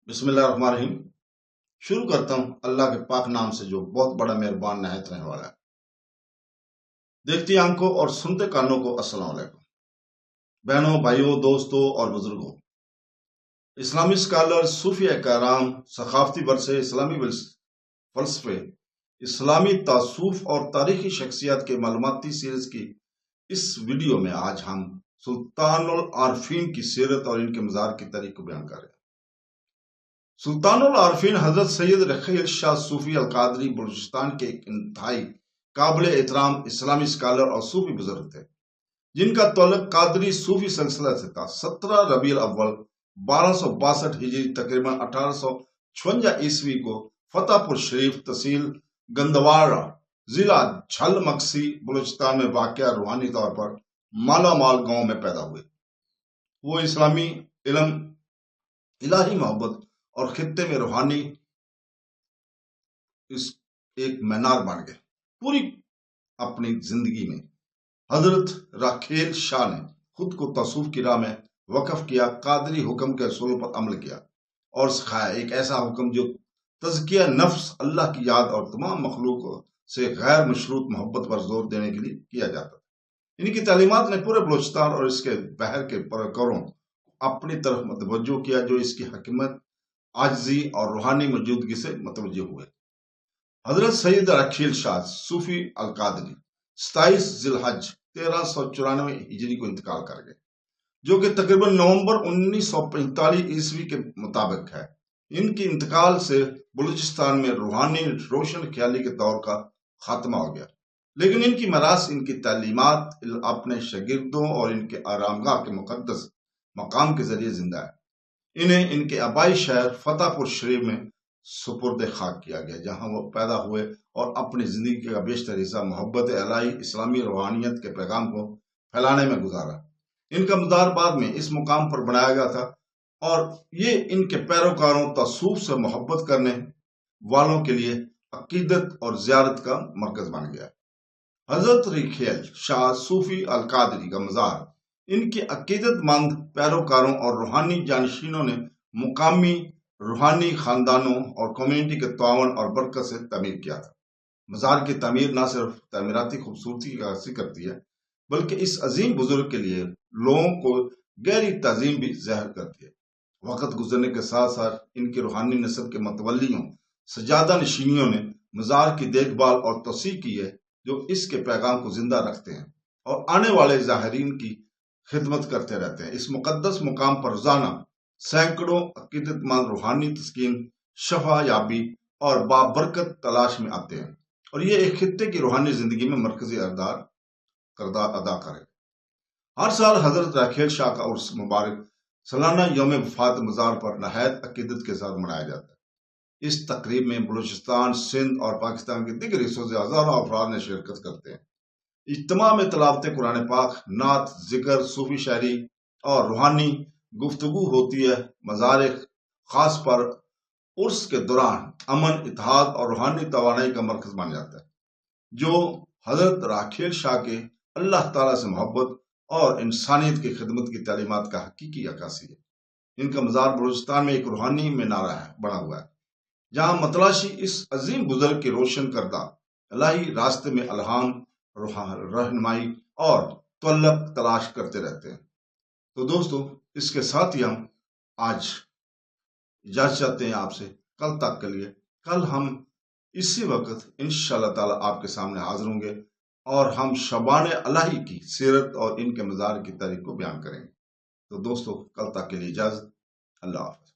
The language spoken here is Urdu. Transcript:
بسم اللہ الرحمن الرحیم۔ شروع کرتا ہوں اللہ کے پاک نام سے جو بہت بڑا مہربان نہایت رہنے والا ہے۔ دیکھتی آنکھوں اور سنتے کانوں کو السلام علیکم۔ بہنوں، بھائیوں، دوستوں اور بزرگوں، اسلامی اسکالر، صوفیہ کرام، ثقافتی ورثے، اسلامی فلسفے، اسلامی تصوف اور تاریخی شخصیات کے معلوماتی سیریز کی اس ویڈیو میں آج ہم سلطان العارفین کی سیرت اور ان کے مزار کی تاریخ کو بیان کر رہے ہیں۔ سلطان العارفین حضرت سید رخیل شاہ صوفی القادری بلوچستان کے ایک انتہائی قابل احترام اسلامی اسکالر اور صوفی بزرگ تھے، جن کا تعلق قادری صوفی سلسلہ سے تھا۔ 17 ربیع الاول 1262 ہجری تقریباً 1856 عیسوی کو فتح پور شریف تحصیل گندوارہ ضلع جھل مکسی بلوچستان میں واقع روحانی طور پر مالا مال گاؤں میں پیدا ہوئے۔ وہ اسلامی علم، الہی محبت اور خطے میں روحانی ایک مینار بن گئے۔ پوری اپنی زندگی میں حضرت رخیل شاہ نے خود کو تصوف کی راہ میں وقف کیا، قادری حکم کے اصولوں پر عمل کیا اور سکھایا۔ ایک ایسا حکم جو تزکیہ نفس، اللہ کی یاد اور تمام مخلوق سے غیر مشروط محبت پر زور دینے کے لیے کیا جاتا تھا۔ ان کی تعلیمات نے پورے بلوچستان اور اس کے بحر کے پیروکاروں اپنی طرف متوجہ کیا، جو اس کی حکمت، عاجزی اور روحانی موجودگی سے متوجہ ہوئے۔ حضرت سید رخیل شاہ صوفی القادری 27 ذی الحج 1394 ہجری کو انتقال کر گئے، جو کہ تقریباً نومبر 1945 عیسوی کے مطابق ہے۔ ان کی انتقال سے بلوچستان میں روحانی روشن خیالی کے دور کا خاتمہ ہو گیا، لیکن ان کی میراث، ان کی تعلیمات اپنے شاگردوں اور ان کے آرامگاہ کے مقدس مقام کے ذریعے زندہ ہے۔ انہیں ان کے آبائی شہر فتح پور شریف میں سپرد خاک کیا گیا، جہاں وہ پیدا ہوئے اور اپنی زندگی کا بیشتر حصہ محبت الہی، اسلامی روحانیت کے پیغام کو پھیلانے میں گزارا۔ ان کا مزار بعد میں اس مقام پر بنایا گیا تھا اور یہ ان کے پیروکاروں، تصوف سے محبت کرنے والوں کے لیے عقیدت اور زیارت کا مرکز بن گیا۔ حضرت رخیل شاہ صوفی القادری کا مزار ان کے عقیدت مند پیروکاروں اور روحانی جانشینوں نے مقامی روحانی خاندانوں اور کمیونٹی کے تعاون اور برکت سے تعمیر کیا تھا۔ مزار کی تعمیر نہ صرف تعمیراتی خوبصورتی کا عکاسی کرتی ہے، بلکہ اس عظیم بزرگ کے لیے لوگوں کو گہری تعظیم بھی ظاہر کرتی ہے۔ وقت گزرنے کے ساتھ ساتھ ان کی روحانی نسل کے متولیوں، سجادہ نشینیوں نے مزار کی دیکھ بھال اور توسیع کی ہے، جو اس کے پیغام کو زندہ رکھتے ہیں اور آنے والے زائرین کی خدمت کرتے رہتے ہیں۔ اس مقدس مقام پر روزانہ سینکڑوں عقیدت مند روحانی تسکین، شفا یابی اور بابرکت تلاش میں آتے ہیں، اور یہ ایک خطے کی روحانی زندگی میں مرکزی کردار ادا کرے۔ ہر سال حضرت رخیل شاہ کا عرس مبارک سالانہ یوم وفات مزار پر نہایت عقیدت کے ساتھ منایا جاتا ہے۔ اس تقریب میں بلوچستان، سندھ اور پاکستان کے دیگر حصوں سے ہزاروں افراد نے شرکت کرتے ہیں۔ اجتماع میں تلاوت قرآن پاک، نعت، ذکر، صوفی شاعری اور روحانی گفتگو ہوتی ہے۔ مزار خاص پر عرس کے دوران امن، اتحاد اور روحانی توانائی کا مرکز بن جاتا ہے، جو حضرت رخیل شاہ کے اللہ تعالیٰ سے محبت اور انسانیت کی خدمت کی تعلیمات کا حقیقی عکاسی ہے۔ ان کا مزار بلوچستان میں ایک روحانی مینارہ بنا ہوا ہے، جہاں متلاشی اس عظیم بزرگ کے روشن کردہ الہی راستے میں الہام، رہنمائی اور تعلق تلاش کرتے رہتے ہیں۔ تو دوستو، اس کے ساتھ ہی ہم آج اجازت چاہتے ہیں آپ سے، کل تک کے لیے۔ کل ہم اسی وقت انشاءاللہ تعالیٰ آپ کے سامنے حاضر ہوں گے اور ہم شبان الہی کی سیرت اور ان کے مزار کی تاریخ کو بیان کریں گے۔ تو دوستو، کل تک کے لیے اجازت، اللہ حافظ۔